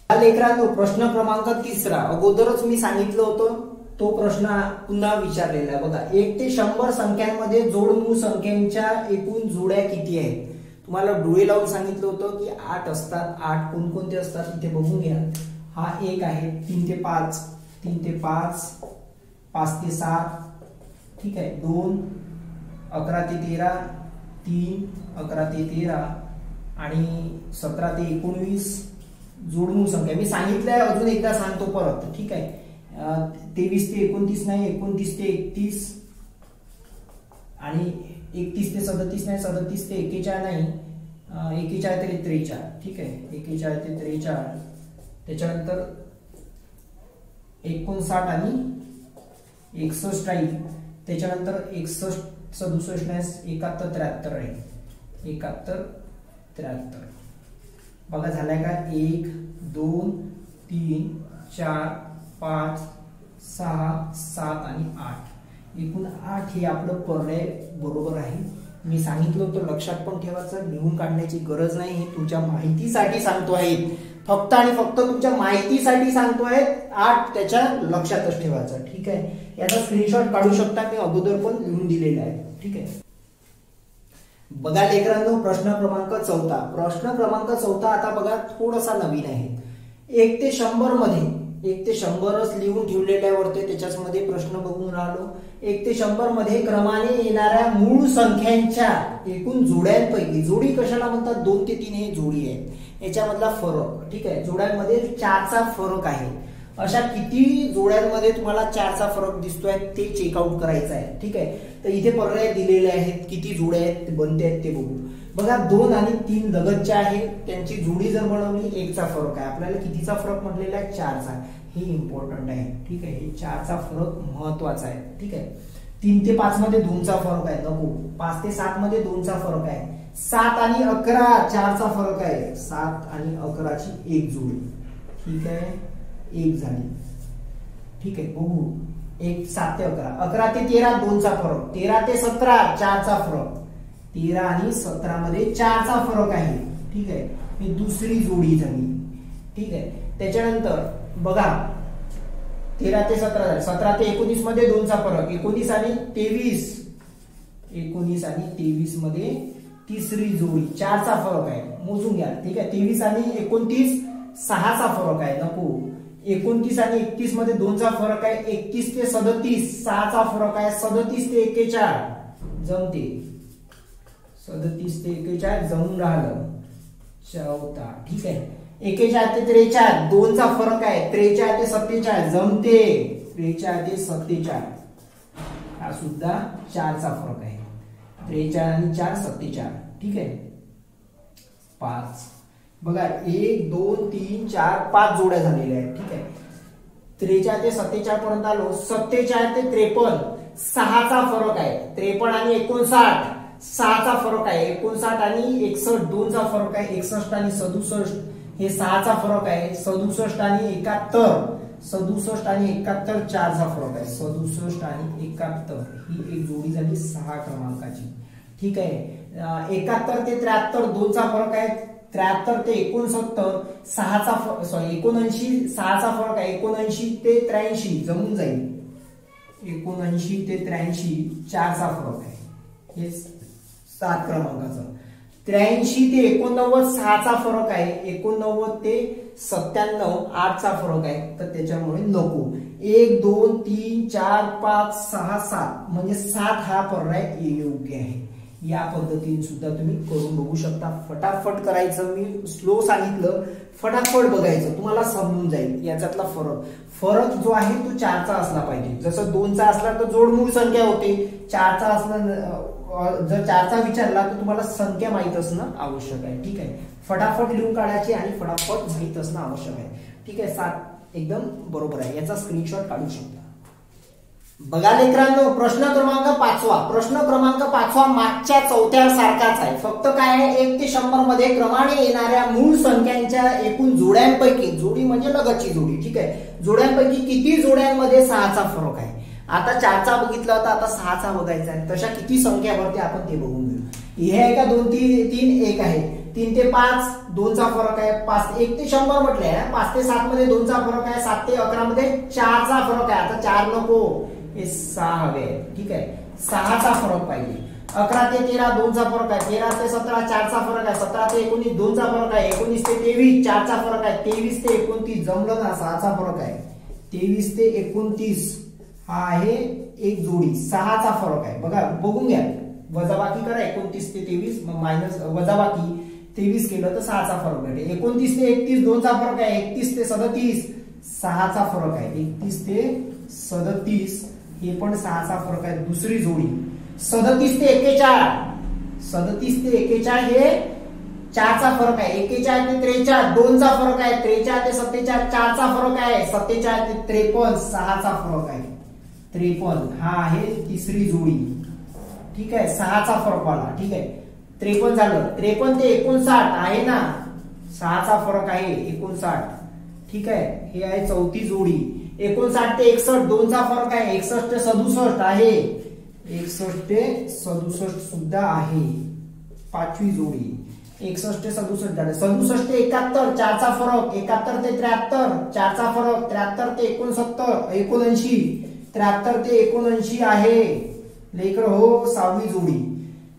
लेकरांनो, प्रश्न क्रमांक 3 अगोदरच मी सांगितलं होतं, तो प्रश्न पुन्हा विचारलेला आहे बघा. 1 ते 100 संख्यांमध्ये जोडमूळ संख्यांच्या एकूण जोड्या किती आहेत? तुम्हाला डोळे लावून सांगितलं होतं की 8 असतात. 8 कोणकोणते असतात इथे बघून घ्या. हा 1 आहे. 3 ते 5, 3 ते 5, 5 ते 7, ठीक आहे, 2, 11 ते 13, 3, 11 ते 13 आणि 17 ते 19 जोडमूळ संख्या मी सांगितलंय, अजून एकदा सांगतो परत. ठीक आहे, 23 ते 29 नाही, 29 ते 31 आणि 31 ते 37 नाही, 37 ते 41 नाही, 41 ते 43. ठीक आहे, 41 ते 43. त्याच्यानंतर 59 आणि 61 राहील. त्याच्यानंतर 61, 67 नाही, 71, 73 राहील. 71, 73 बघा झालाय का? 1, 2, 3, 4, 5, 6, 7 आणि 8. एकूण 8 हे आपलं पर्याय बरोबर आहे. मी सांगितलं होतं, लक्षात पण ठेवायचं, लिहून काढण्याची गरज नाही. हे तुमच्या माहितीसाठी सांगतो आहे, फक्त आणि फक्त तुमच्या माहितीसाठी सांगतो आहे. 8 त्याच्या लक्षातच ठेवायचं. ठीक आहे, याचा स्क्रीनशॉट काढू शकता, मी अगोदर पण लिहून दिलेला आहे. ठीक आहे, बघा लेकरांनो, प्रश्न क्रमांक 14. प्रश्न क्रमांक 14 आता बघा थोडासा नवीन आहे. 1 ते 100 मध्ये 1 ते 100च लिहून ठेवलेल्या वरती त्याच्यामध्ये प्रश्न बघून राहिलो. 1 ते 100 मध्ये क्रमाने येणाऱ्या मूळ संख्यांच्या एकूण जोड्यांपैकी, जोडी कशाला म्हणतात? 2 ते 3 हे जोडी आहे, याच्यामधला फरक. ठीक आहे, जोड्यांमध्ये 4चा फरक आहे. अशा किती जोड्यांमध्ये तुम्हाला 4चा फरक दिसतोय ते चेकआउट करायचं आहे. ठीक आहे, तर इथे पर्याय दिलेले आहेत, किती जोड्या आहेत बनते आहेत ते बघू. बघा 2 आणि 3 लगतच्या आहे, त्यांची जोडी जर बनवली 1चा फरक आहे. आपल्याला कितीचा फरक म्हटलेला आहे? 4चा. हे इम्पॉर्टंट आहे. ठीक आहे, हे 4चा फरक महत्वाचा आहे. ठीक आहे, 3 ते 5 मध्ये 2चा फरक आहे, नको. 5 ते 7 मध्ये 2चा फरक आहे. 7 आणि 11 4चा फरक आहे. 7 आणि 11ची एक जोडी. ठीक आहे, एक झाली. ठीक आहे, बघू. 7 ते 11, 11 ते 13 2चा फरक, 13 ते 17 4चा फरक, 13 आणि 17 मध्ये 4चा फरक आहे. ठीक आहे, ही दुसरी जोडी झाली. ठीक आहे, त्याच्यानंतर बघा 13 ते 17, 17 ते 19 मध्ये 2चा फरक, 19 आणि 23, 19 आणि 23 मध्ये तिसरी जोडी 4चा फरक आहे. मोजून घ्या. ठीक आहे, 23 आणि 29 6चा फरक आहे, नको. 29 आणि 31 मध्ये 2चा फरक आहे. 31 ते 37 6चा फरक आहे. 37 ते 41 जमते. 37 ते 41 जमून राहिलं. 14. ठीक आहे, 41 ते 43 2चा फरक आहे. 43 ते 47 जमते. 43 ते 47 हा सुद्धा 4चा फरक आहे. 43 आणि 4 47. ठीक आहे, 5. बघा 1 2 3 4 5 जोड्या झालेल्या आहेत. ठीक आहे, 43 ते 47 पर्यंत आलो. 47 ते 53 6चा फरक आहे. 53 आणि 59 6चा फरक आहे. 59 आणि 61 2चा फरक आहे. 61 आणि 67 हे 6चा फरक आहे. 67 आणि 71 67 आणि 71 4चा फरक आहे. 67 आणि 71 ही एक जोडी झाली 6 क्रमांकाची. ठीक आहे, 71 ते 73 2चा फरक आहे. 73 ते 69 6चा 79 6चा फरक आहे. 79 ते 83 जमून जाईल. 79 ते 83 4चा फरक आहे. हे 7 क्रमांकाचं. 83 ते 89 6चा फरक आहे. 89 ते 97 8चा फरक आहे. तर त्याच्यामुळे नको. 1 2 3 4 5 6 7 म्हणजे 7 हा पर्याय योग्य आहे. या पद्धतीने सुद्धा तुम्ही करून बघू शकता. फटाफट करायचं, मी स्लो सांगितलं, फटाफट बघायचं, तुम्हाला समजून जाईल याच्यातला फरक जो आहे तो 4चा असला पाहिजे. जसं 2चा असला तर जोडमूळ संख्या होते. 4चा असला, जर 4चा विचारला तर तुम्हाला संख्या माहित असणं आवश्यक आहे. ठीक आहे, फटाफट लिहून काढायची आणि फटाफट माहित असणं आवश्यक आहे. ठीक आहे, 7 एकदम बरोबर आहे. याचा स्क्रीनशॉट काढू शकता. बघा लेकरांनो, प्रश्न क्रमांक 5. प्रश्न क्रमांक 5 मागच्या 4थ्या सारखाच आहे. फक्त काय आहे, 1 ते 100 मध्ये क्रमाने येणाऱ्या मूळ संख्यांच्या एकूण जोड्यांपैकी, जोडी म्हणजे लगतची जोडी. ठीक आहे, जोड्यांपैकी किती जोड्यांमध्ये 6चा फरक आहे. आता 4चा बघितला होता, आता 6चा बघायचा आहे. तशा किती संख्या भरते आपण ते बघून घेऊ. हे आहे का 2 3 1 आहे. 3 ते 5 2चा फरक आहे. 1 ते 100 म्हटलंय. 5 ते 7 मध्ये 2चा फरक आहे. 7 ते 11 मध्ये 4चा फरक आहे. आता 4 नको, हे 6 हवे. ठीक आहे, 6चा फरक पाहिजे. 11 ते 13 2चा फरक आहे. 13 ते 17 4चा फरक आहे. 17 ते 19 2चा फरक आहे. 19 ते 23 4चा फरक आहे. 23 ते 29 जमलं ना, 6चा फरक आहे. 23 ते 29 हा आहे एक जोडी, 6चा फरक आहे. बघा, बघून घ्या, वजाबाकी करा. 29 ते 23 मायनस वजाबाकी 23 केलं तर 6चा फरक भेटेल. 29 ते 31 2चा फरक आहे. 31 ते 37 6चा फरक आहे. 31 ते 37 हे पण 6चा फरक आहे. दुसरी जोडी 37 ते 41 37 ते 41 हे 4चा फरक आहे. 41 ते 43 2चा फरक आहे. 43 ते 47 4चा फरक आहे. 47 ते 53 6चा फरक आहे. 53 हा आहे तिसरी जोडी. ठीक आहे, 6चा फरक आला. ठीक आहे, 53 झालं. 53 ते 59 आहे ना, 6चा फरक आहे. 59 ठीक आहे, हे आहे चौथी जोडी. 59 ते 61 2चा फरक आहे. 61 ते 67 आहे. 61 ते 67 सुद्धा आहे. पाचवी जोडी 61 ते 67 झाले. 67 ते 71 4चा फरक. 71 ते 73 4चा फरक. 73 ते 79 73 ते 79 आहे. लेकर हो, 6वी जोडी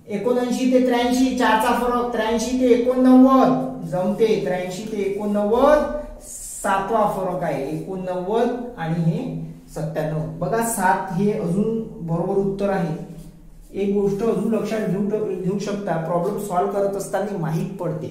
79 ते 83 4चा फरक. 83 ते 89 जमते. 83 ते 89 7वा फरक आहे. 89 आणि हे 97. बघा 7 हे अजून बरोबर उत्तर आहे. एक गोष्ट अजून लक्षात घेऊ शकता, प्रॉब्लेम सॉल्व्ह करत असताना माहित पडते.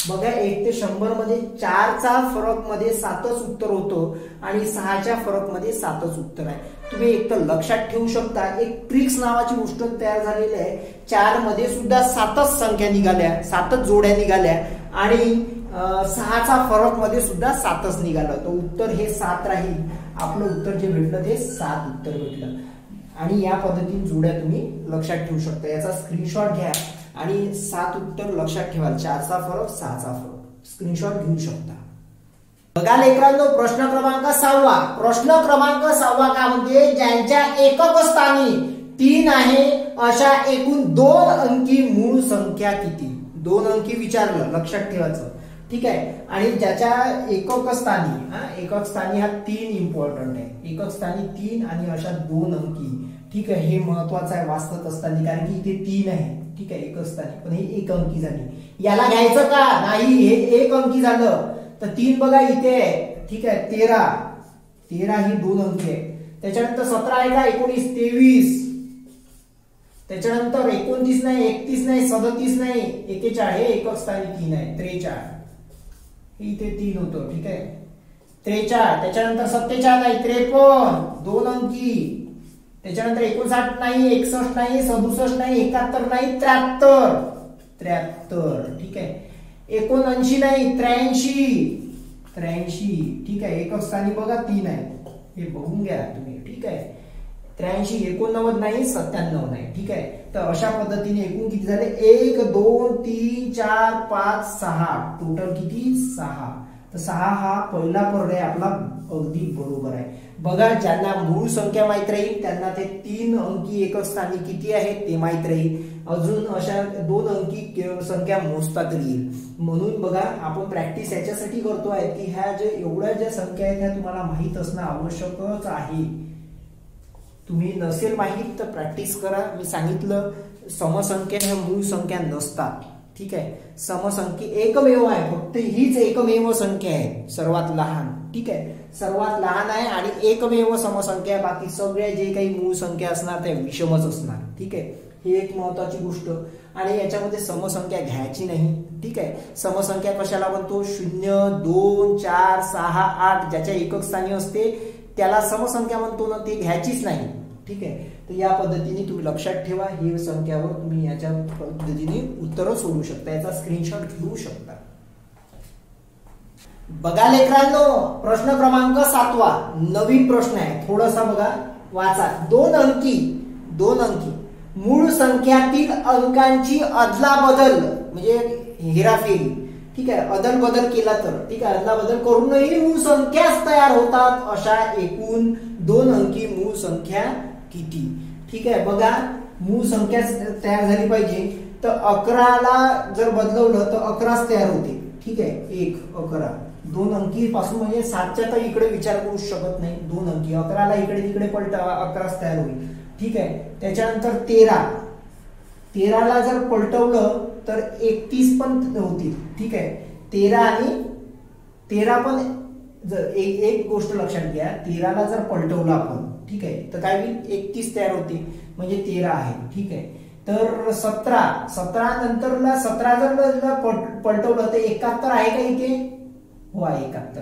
बघा 1 ते 100 मध्ये 4चा फरक मध्ये 7च उत्तर होतं आणि 6च्या फरक मध्ये 7च उत्तर आहे. तुम्ही एक तर लक्षात ठेवू शकता, एक ट्रिक्स नावाची गोष्ट तयार झालेली आहे. 4 मध्ये सुद्धा 7च संख्या निघाल्या, 7च जोड्या निघाल्या आणि 6चा फरक मध्ये सुद्धा 7च निघालं. तर उत्तर हे 7 राहील. आपलं उत्तर जे भेटलं ते 7 उत्तर भेटलं. आणि या पद्धतीने जोड्या तुम्ही लक्षात ठेवू शकता. याचा स्क्रीनशॉट घ्या आणि 7 उत्तर लक्षात ठेवा. 4चा फरक 6चा फरक स्क्रीनशॉट घेऊ शकता. बघा लेकरांनो, प्रश्न क्रमांक 6. प्रश्न क्रमांक 6 काय म्हणते, ज्यांच्या एकक स्थानी 3 आहे अशा एकूण 2 अंकी मूळ संख्या किती. 2 अंकी विचारलं, लक्षात ठेवायचं. ठीक आहे, आणि ज्याच्या एकक स्थानी हा 3 इम्पॉर्टंट आहे. एकक स्थानी 3 आणि अशा 2 अंकी. ठीक आहे, हे महत्वाचं आहे वाचत असताना, कारण की इथे 3 आहे. ठीक आहे, एकक स्थानी, पण हे 1 अंकी झाली. याला घ्यायचं का नाही, हे 1 अंकी झालं. तर 3 बघा इथे आहे. ठीक आहे, 13 ही 2 अंकी आहे. त्याच्यानंतर 17 आहे का, 19 23. त्याच्यानंतर 29 नाही, 31 नाही, 37 नाही, 41 हे एकक स्थानी 3 आहे. 43 इथे 3 होतं. ठीक आहे, 43. त्याच्यानंतर 47 नाही, 53 2 अंकी. त्याच्यानंतर 59 नाही, 61 नाही, 67 नाही, 71 नाही, 73. ठीक आहे, 79 नाही, 83. ठीक आहे, एकक स्थानी बघा 3 आहे, हे बघून घ्या तुम्ही. ठीक आहे, 83. 89 नाही, 97 नाही. ठीक आहे, तर अशा पद्धतीने एकूण किती झाले, 1 2 3 4 5 6 टोटल किती 6. तर 6 हा पहिला पर्याय आपला अगदी बरोबर आहे. बघा, ज्यांना मूळ संख्या माहित राहील त्यांना ते 3 अंकी एकक स्थानी किती आहेत ते माहित राहील. अजून अशा 2 अंकी संख्या मोजता तरी येईल. म्हणून बघा, आपण प्रॅक्टिस याच्यासाठी करतोय की ह्या एवढ्या ज्या संख्या आहेत ह्या तुम्हाला माहित असणं आवश्यकच आहे. तुम्ही नसेल माहित तर प्रॅक्टिस करा. मी सांगितलं, समसंख्या ह्या मूळ संख्या नसतात. ठीक आहे, समसंख्या एकमेव आहे, फक्त हीच एकमेव संख्या आहे सर्वात लहान. ठीक आहे, सर्वात लहान आहे आणि एकमेव समसंख्या. बाकी सगळ्या जे काही मूळ संख्या असणार त्या विषमच असणार. ठीक आहे, ही एक महत्वाची गोष्ट. आणि याच्यामध्ये समसंख्या घ्यायची नाही. ठीक आहे, समसंख्या कशाला म्हणतो, 0 2 4 6 8 ज्याच्या एकक स्थानी असते त्याला समसंख्या म्हणतो ना, ते घ्यायचीच नाही. ठीक आहे, तर या पद्धतीने तुम्ही लक्षात ठेवा. ही संख्यावर तुम्ही याच्या पद्धतीने उत्तर सोडू शकता, याचा स्क्रीनशॉट घेऊ शकता. बघा लेकरांनो, प्रश्न क्रमांक 7 नवीन प्रश्न आहे. थोडासा बघा, वाचा. 2 अंकी मूळ संख्यातील अंकांची अदलाबदल म्हणजे हेराफेरी. ठीक आहे, अदल बदल केला तर, ठीक आहे, अदला बदल करूनही मूळ संख्याच तयार होतात अशा एकूण दोन अंकी मूळ संख्या किती? ठीक आहे, बघा मूळ संख्या तयार झाली पाहिजे तर 11ला जर बदलवलं तर 11च तयार होते. ठीक आहे, 1 11 दोन अंकी पासून म्हणजे 7च्या तर इकडे विचार करू शकत नाही. दोन अंकी 11ला इकडे तिकडे पलटावा 11च तयार होईल. ठीक आहे, त्याच्यानंतर 13ला जर पलटवलं तर 31 पण होतील. ठीक आहे, 13 आणि 13 पण जर एक गोष्ट लक्षात घ्या, 13ला जर पलटवलं आपण ठीक आहे तर काय होईल 31 तयार होते म्हणजे 13 आहे. ठीक आहे, तर 17 नंतरला 17 जर पलटवलं तर 71 आहे का इथे? हो आहे 71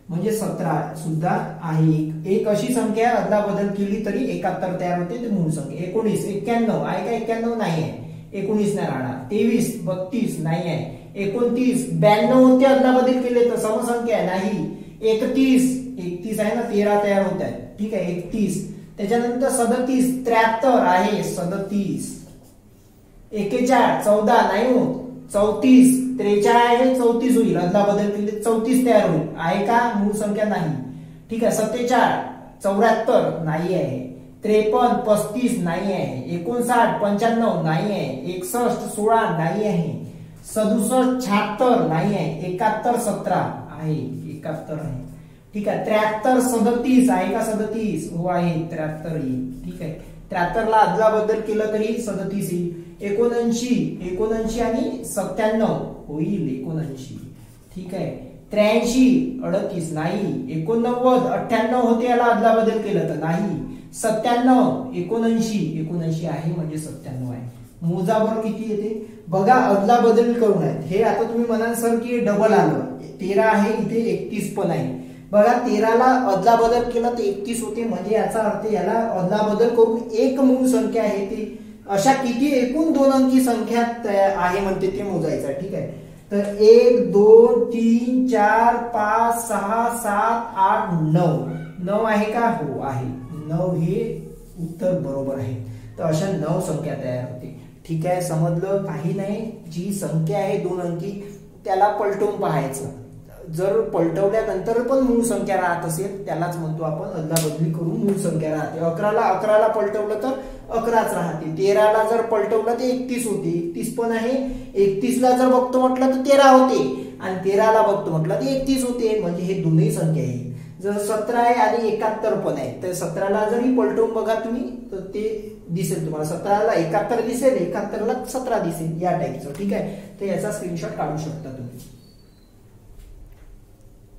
म्हणजे 17 सुद्धा आहे. एक अशी संख्या अदला बदल केली तरी 71 तयार होते ते मूळ संख्या. 19 91 आहे का? 91 नाही आहे, 19 नाही राहणार. 23 32 नाही आहे. 29 92 होते अदला बदल केले तर समसंख्या नाही. 31 आहे ना, 13 तयार होत आहे. ठीक आहे, 31 त्याच्यानंतर 37 73 आहे 37. 41 14 नाही होत. 34 43 आहे 34 होईल अदला बदल केले 34 तयार होईल. आहे का? मूळ संख्या नाही. ठीक आहे, 47 74 नाही आहे. 53 35 नाही आहे. 59 95 नाही आहे. 61 16 नाही आहे. 67 76 नाही आहे. 71 17 आहे 71 आहे. ठीक आहे, 73 37 आहे का? 37 हो आहे 73 येईल. ठीक आहे, 73 ला अदला बदल केलं तरी 37 येईल. 79 आणि 97 होईल 79. ठीक आहे, 83 38 नाही. 89 98 होते याला अदला बदल केलं तर नाही. 97 79 आहे म्हणजे 97 आहे. मोजा बरं किती येते बघा अदला बदल करून आहेत. हे आता तुम्ही म्हणाल सर की डबल आलं. 13 आहे इथे 31 पण आहे. बघा 13ला अदला बदल केला तर 31 होते म्हणजे याचा अर्थ याला अदला बदल करून एक मूळ संख्या आहे ती अशा किती एकूण दोन अंकी संख्या आहे म्हणते ते मोजायचं. ठीक आहे, तर 1 2 3 4 5 6 7 8 9 आहे का? हो आहे 9 हे उत्तर बरोबर आहे. तर अशा 9 संख्या तयार होते. ठीक आहे, समजलं? काही नाही, जी संख्या आहे दोन अंकी त्याला पलटवून पाहायचं. जर पलटवल्यानंतर पण मूळ संख्या राहत असेल त्यालाच म्हणतो आपण अदला बदली करून मूळ संख्या राहते. 11ला पलटवलं तर 11च राहते. 13ला जर पलटवलं तर 31 होते. 31 पण आहे. 31ला जर बघतो म्हटलं तर 13 होते आणि 13ला बघतो म्हटलं तर 31 होते म्हणजे हे दोन्ही संख्या आहे. जर 17 आहे आणि 71 पण आहे तर 17ला जरी पलटवून बघा तुम्ही तर ते दिसेल तुम्हाला. 17ला 71 दिसेल, 71ला 17 दिसेल या टाईपचं. ठीक आहे, तर याचा स्क्रीनशॉट काढू शकता तुम्ही.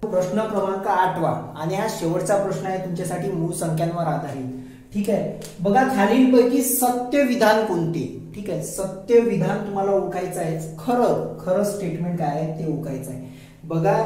प्रश्न क्रमांक 8वा आणि हा शेवटचा प्रश्न आहे तुमच्यासाठी मूळ संख्यांवर आधारित. ठीक आहे, बघा खालीलपैकी सत्य विधान कोणते? ठीक आहे, सत्य विधान तुम्हाला ओळखायचं आहे. खरं स्टेटमेंट काय आहे ते ओळखायचं आहे. बघा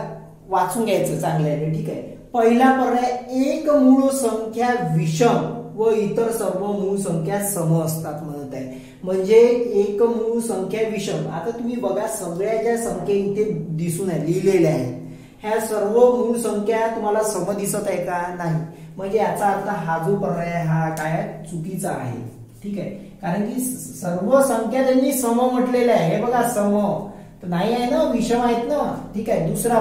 वाचून घ्यायचं चांगल्याने. ठीक आहे, पहिला पर्याय एक मूळ संख्या विषम व इतर सर्व मूळ संख्या सम असतात म्हणत आहे. म्हणजे एक मूळ संख्या विषम. आता तुम्ही बघा सगळ्या ज्या संख्या इथे दिसून आहे लिहिलेल्या आहेत ह्या सर्व मूळ संख्या तुम्हाला सम दिसत आहे का? नाही. म्हणजे याचा अर्थ हा जो पर्याय हा काय चुकीचा आहे. ठीक आहे, कारण की सर्व संख्या त्यांनी सम म्हटलेल्या आहे. हे बघा सम तर नाही आहे ना, विषम आहेत ना. ठीक आहे, दुसरा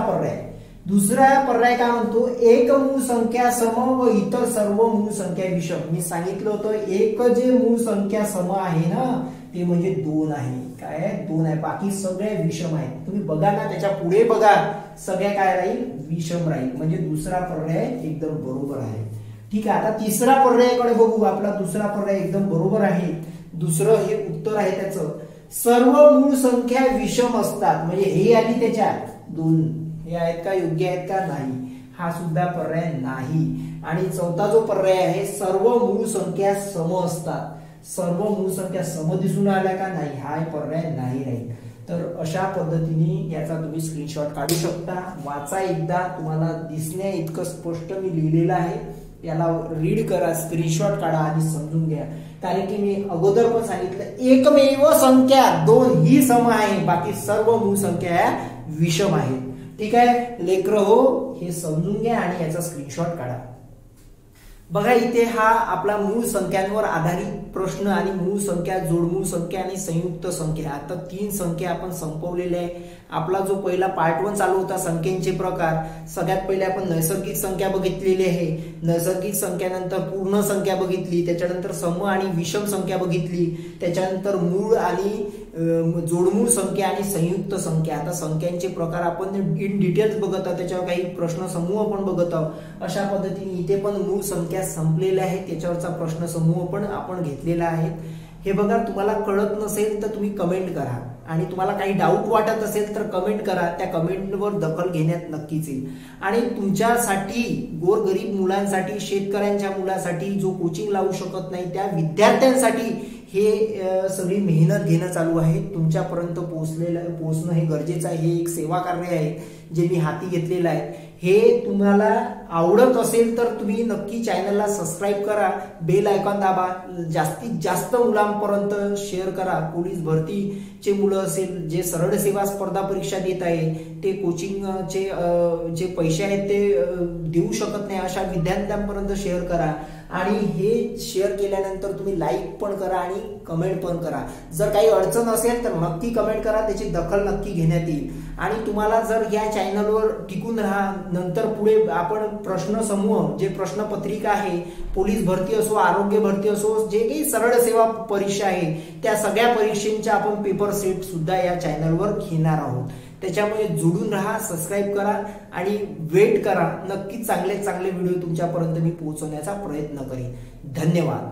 पर्याय काय म्हणतो? एक मूळ संख्या सम व इतर सर्व मूळ संख्या विषम. मी सांगितलं होतं एक जे मूळ संख्या सम आहे ना ते म्हणजे 2 आहे. काय आहे? 2 आहे. बाकी सगळे विषम आहेत. तुम्ही बघा ना त्याच्या पुढे बघा सगळ्या काय राहील? विषम राहील. म्हणजे दुसरा पर्याय एकदम बरोबर आहे. ठीक आहे, आता तिसरा पर्यायाकडे बघू. आपला दुसरा पर्याय एकदम बरोबर आहे. दुसरं हे उत्तर आहे त्याचं सर्व मूळ संख्या विषम असतात. म्हणजे हे आली त्याच्यात 2 हे आहेत का? योग्य आहेत का? नाही. हा सुद्धा पर्याय नाही. आणि चौथा जो पर्याय आहे सर्व मूळ संख्या सम असतात. सर्व मूळ संख्या सम दिसून आल्या का? नाही. हा पर्याय नाही राहील. तर अशा पद्धतीने याचा तुम्ही स्क्रीनशॉट काढू शकता. वाचा एकदा, तुम्हाला दिसण्या इतकं स्पष्ट मी लिहिलेलं आहे. याला रीड करा, स्क्रीनशॉट काढा आणि समजून घ्या. कारण की मी अगोदर पण सांगितलं एकमेव संख्या 2 ही सम आहे. बाकी सर्व मूळ संख्या विषम आहेत. ठीक आहे लेकरं हो, हे समजून घ्या आणि याचा स्क्रीनशॉट काढा. बघा इथे हा आपला मूळ संख्यांवर आधारित प्रश्न आणि मूळ संख्या, जोडमूळ संख्या आणि संयुक्त संख्या, आता 3 संख्या आपण संपवलेल्या आहे. आपला जो पहिला पार्ट 1 चालू होता संख्येचे प्रकार, सगळ्यात पहिले आपण नैसर्गिक संख्या बघितलेली आहे. नैसर्गिक संख्यानंतर पूर्ण संख्या बघितली, त्याच्यानंतर सम आणि विषम संख्या बघितली, त्याच्यानंतर मूळ आणि जोडमूळ संख्या आणि संयुक्त संख्या. आता संख्यांचे प्रकार आपण इन डिटेल्स बघत आहोत, त्याच्यावर काही प्रश्न समूह पण बघत आहोत. अशा पद्धतीने इथे पण मूळ संख्या संपलेल्या आहेत, त्याच्यावरचा प्रश्न समूह पण आपण घेतलेला आहे. हे बघा, तुम्हाला कळत नसेल तर तुम्ही कमेंट करा आणि तुम्हाला काही डाऊट वाटत असेल तर कमेंट करा, त्या कमेंटवर दखल घेण्यात नक्कीच येईल. आणि तुमच्यासाठी, गोरगरीब मुलांसाठी, शेतकऱ्यांच्या मुलासाठी जो कोचिंग लावू शकत नाही त्या विद्यार्थ्यांसाठी हे सगळी मेहनत घेणं चालू आहे. तुमच्यापर्यंत पोहोचणं हे गरजेचं आहे. हे एक सेवा कार्य आहे जे मी हाती घेतलेलं आहे. हे तुम्हाला आवडत असेल तर तुम्ही नक्की चॅनलला सबस्क्राईब करा, बेल आयकॉन दाबा, जास्तीत जास्त मुलांपर्यंत शेअर करा. पोलीस भरतीचे मुलं असेल जे सरळ सेवा स्पर्धा परीक्षा देत आहे, ते कोचिंगचे जे पैसे आहेत ते देऊ शकत नाही, अशा विद्यार्थ्यांपर्यंत शेअर करा. आणि हे शेअर केल्यानंतर तुम्ही लाईक पण करा आणि कमेंट पण करा. जर काही अडचण असेल तर नक्की कमेंट करा, त्याची दखल नक्की घेण्यात येईल. आणि तुम्हाला जर या चॅनलवर टिकून राहा, नंतर पुढे आपण प्रश्न समूह, जे प्रश्नपत्रिका आहे, पोलीस भरती असो, आरोग्य भरती असो, जे काही सरळ सेवा परीक्षा आहे, त्या सगळ्या परीक्षांच्या आपण पेपर सेट सुद्धा या चॅनलवर घेणार आहोत. त्याच्यामुळे जुडून राहा, सबस्क्राईब करा आणि वेट करा. नक्कीच चांगले चांगले व्हिडिओ तुमच्यापर्यंत मी पोहोचवण्याचा प्रयत्न करेन. धन्यवाद.